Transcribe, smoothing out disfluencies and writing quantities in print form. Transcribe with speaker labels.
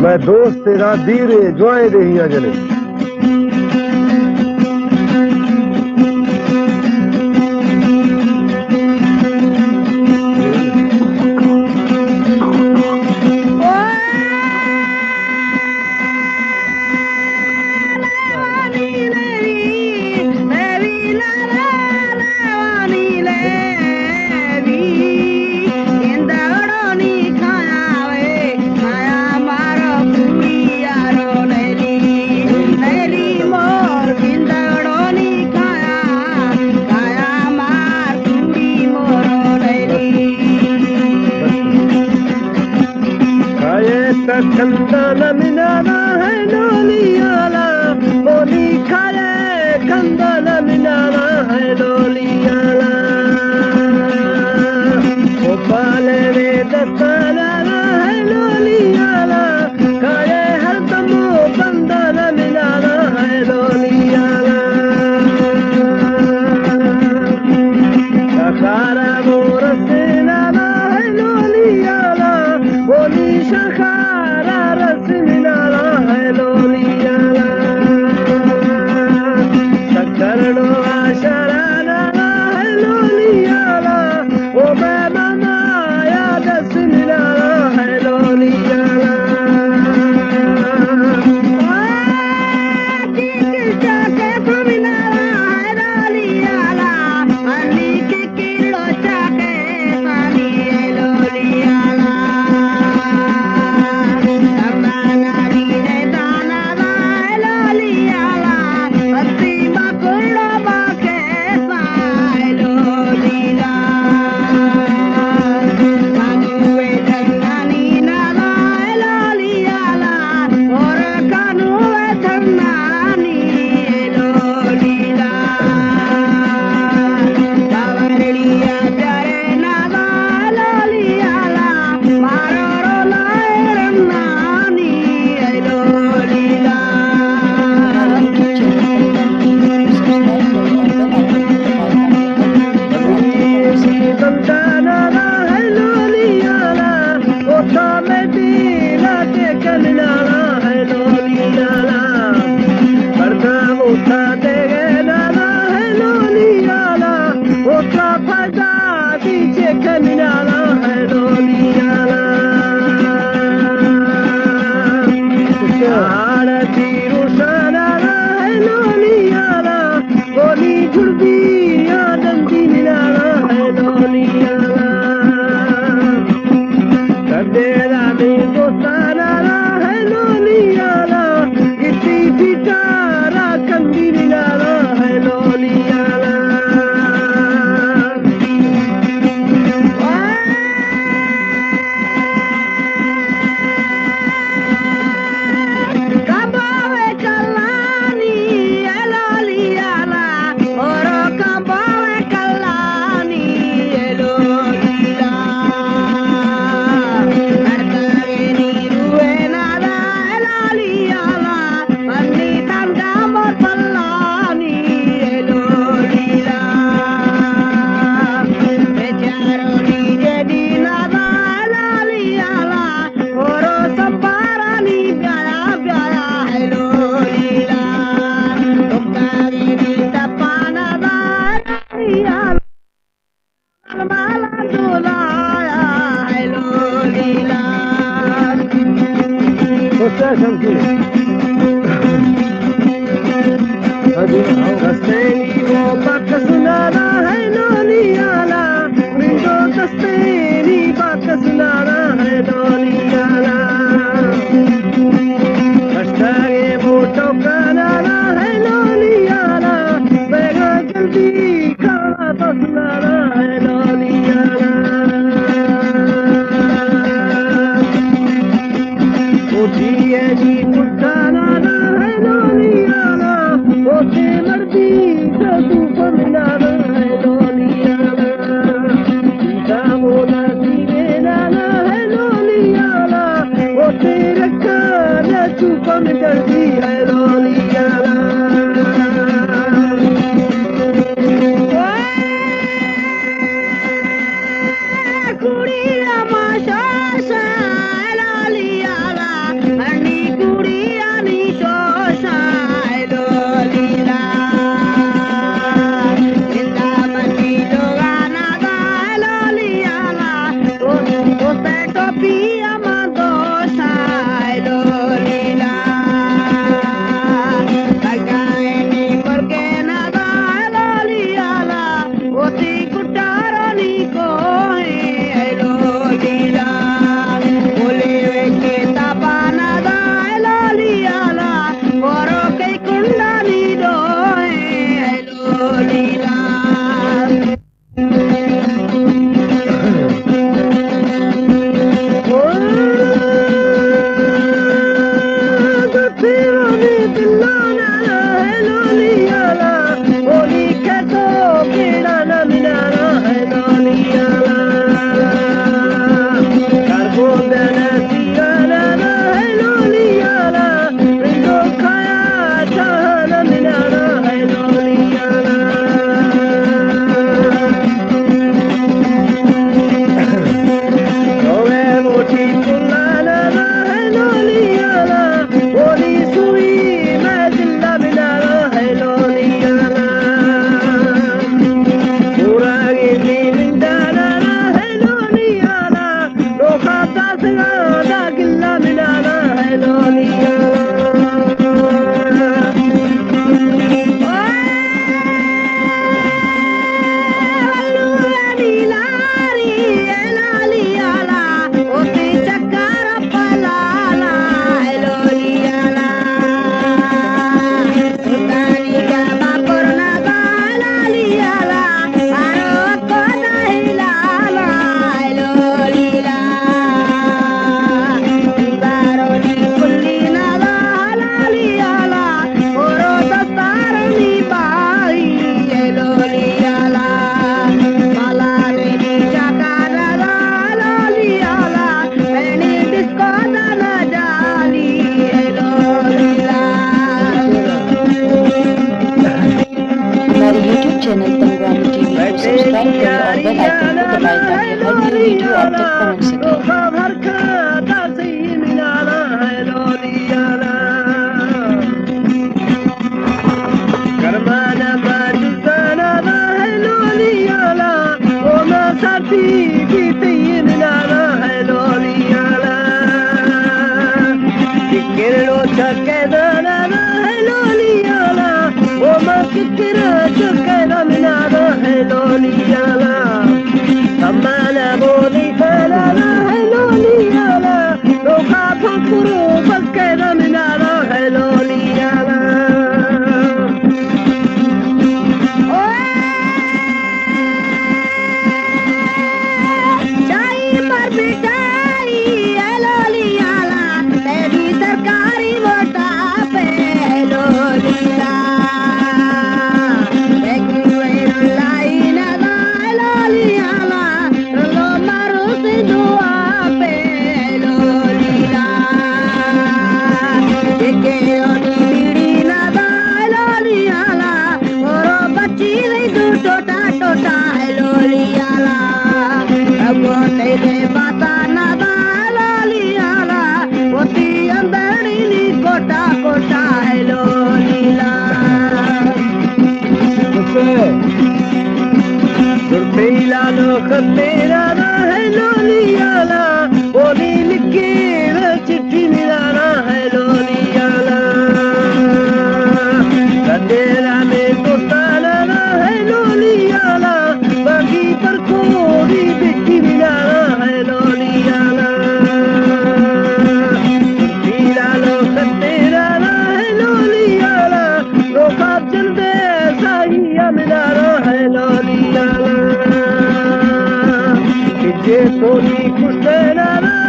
Speaker 1: मैं दोस्त तेरा धीरे जुआए दे हियां जने कंदन मिनारा है डोलियाला बोली खाए कंदन मिनारा है डोलियाला ओ पाले रे दत्ताला है डोलियाला खाए हर दमो कंदन मिनारा है डोलियाला सखारा मोर सेनाला है डोलियाला बोली सखा लोलियाला रोखा भरखा दासी मिलाना है लोलियाला करमाना बाजुसाना है लोलियाला ओ मैं साथी गीती मिलाना है लोलियाला किरो चके दाना है लोलियाला ओ मैं किरो चके दाना है लोलियाला Amana boli falala hello liala lo kha phuru bakkera minala hello liala jai mar bitai hello liala teri sarkari vota pe hello liala Khantera na hai loliyala boli likke chitti milana hai loliyala khantera mein dostana na hai loliyala bagi par kodi bitti milana hai loliyala milalo khantera na hai loliyala lo khabjan de sahiya milana hai loliyala Tony Kusena